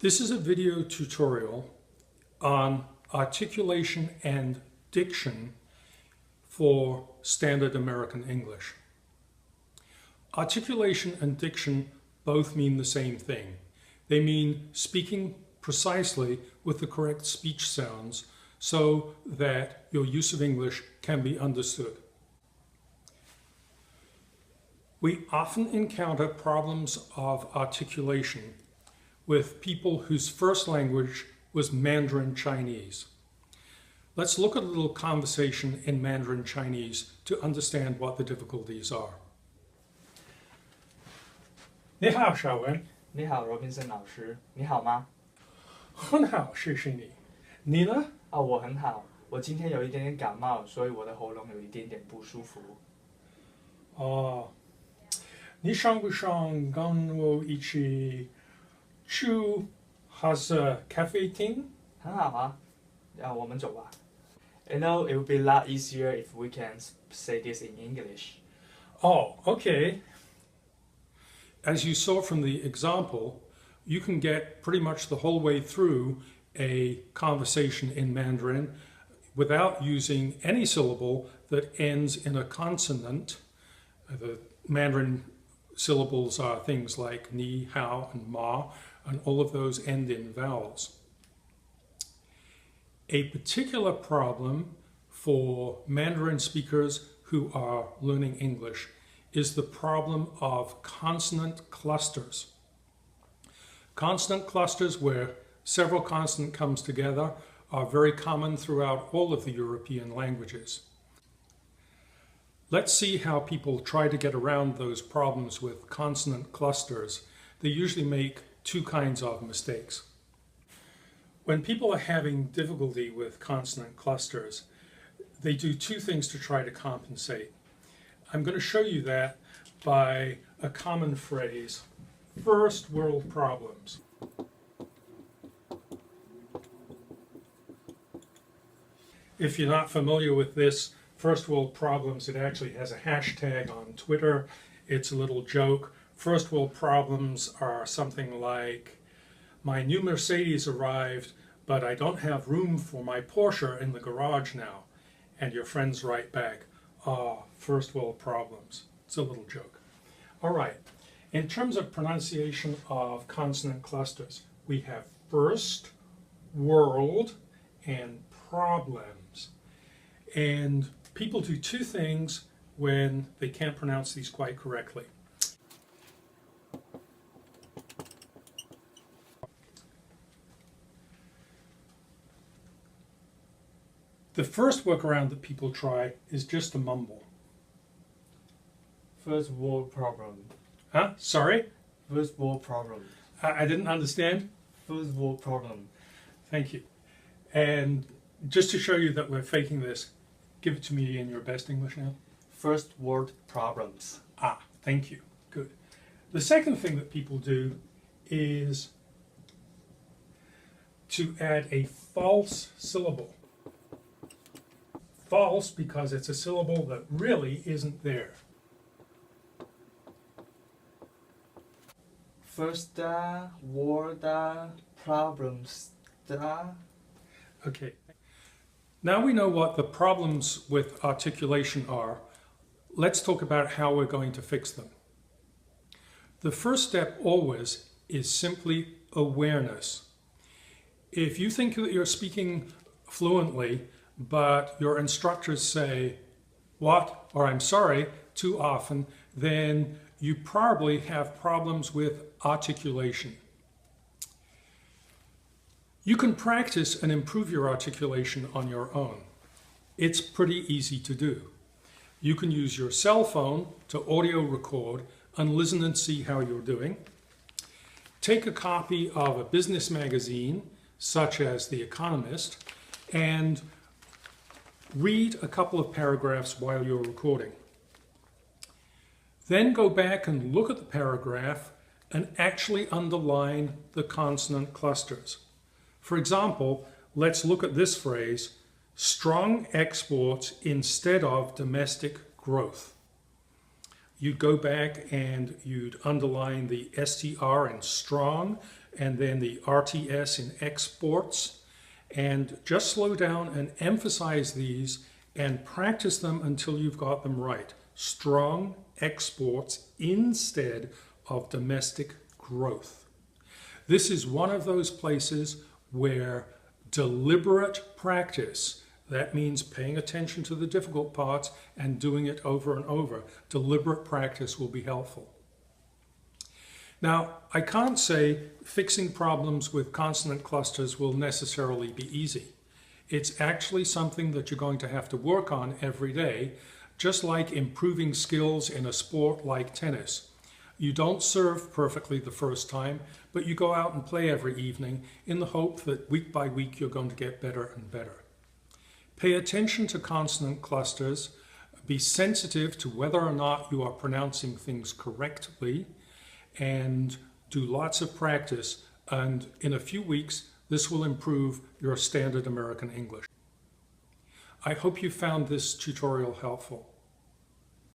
This is a video tutorial on articulation and diction for standard American English. Articulation and diction both mean the same thing. They mean speaking precisely with the correct speech sounds so that your use of English can be understood. We often encounter problems of articulation with people whose first language was Mandarin Chinese. Let's look at a little conversation in Mandarin Chinese to understand what the difficulties are. 你好，小文。你好 ，Robinson 老师，你好吗？很好，谢谢你。你呢？我很好。我今天有一点点感冒，所以我的喉咙有一点点不舒服。你想不想跟我一起去咖啡厅？很好啊，我们走吧。You know, it would be a lot easier if we can say this in English. Oh, okay. As you saw from the example, you can get pretty much the whole way through a conversation in Mandarin without using any syllable that ends in a consonant. The Mandarin syllables are things like ni, hao, and ma, and all of those end in vowels. A particular problem for Mandarin speakers who are learning English is the problem of consonant clusters. Consonant clusters where several consonants come together are very common throughout all of the European languages. Let's see how people try to get around those problems with consonant clusters. They usually make two kinds of mistakes. When people are having difficulty with consonant clusters, they do two things to try to compensate. I'm going to show you that by a common phrase, first world problems. If you're not familiar with this first world problems, it actually has a hashtag on Twitter. It's a little joke. First world problems are something like, my new Mercedes arrived, but I don't have room for my Porsche in the garage now. And your friends write back, first world problems. It's a little joke. All right. In terms of pronunciation of consonant clusters, we have first, world, and problems. And people do two things when they can't pronounce these quite correctly. The first workaround that people try is just to mumble. First world problem. Huh? Sorry? First world problem. I didn't understand. First world problem. Thank you. And just to show you that we're faking this, give it to me in your best English now. First world problems. Thank you. Good. The second thing that people do is to add a false syllable. False because it's a syllable that really isn't there. First world problems. Okay. Now we know what the problems with articulation are. Let's talk about how we're going to fix them. The first step always is simply awareness. If you think that you're speaking fluently, but your instructors say, what, or I'm sorry, too often, then you probably have problems with articulation. You can practice and improve your articulation on your own. It's pretty easy to do. You can use your cell phone to audio record and listen and see how you're doing. Take a copy of a business magazine, such as The Economist, and read a couple of paragraphs while you're recording. Then go back and look at the paragraph and actually underline the consonant clusters. For example, let's look at this phrase, strong exports instead of domestic growth. You'd go back and you'd underline the STR in strong and then the RTS in exports. And just slow down and emphasize these and practice them until you've got them right. Strong exports instead of domestic growth. This is one of those places where deliberate practice, that means paying attention to the difficult parts and doing it over and over, deliberate practice will be helpful. Now, I can't say fixing problems with consonant clusters will necessarily be easy. It's actually something that you're going to have to work on every day, just like improving skills in a sport like tennis. You don't serve perfectly the first time, but you go out and play every evening in the hope that week by week you're going to get better and better. Pay attention to consonant clusters, be sensitive to whether or not you are pronouncing things correctly, and do lots of practice, and in a few weeks this will improve your standard American English. I hope you found this tutorial helpful.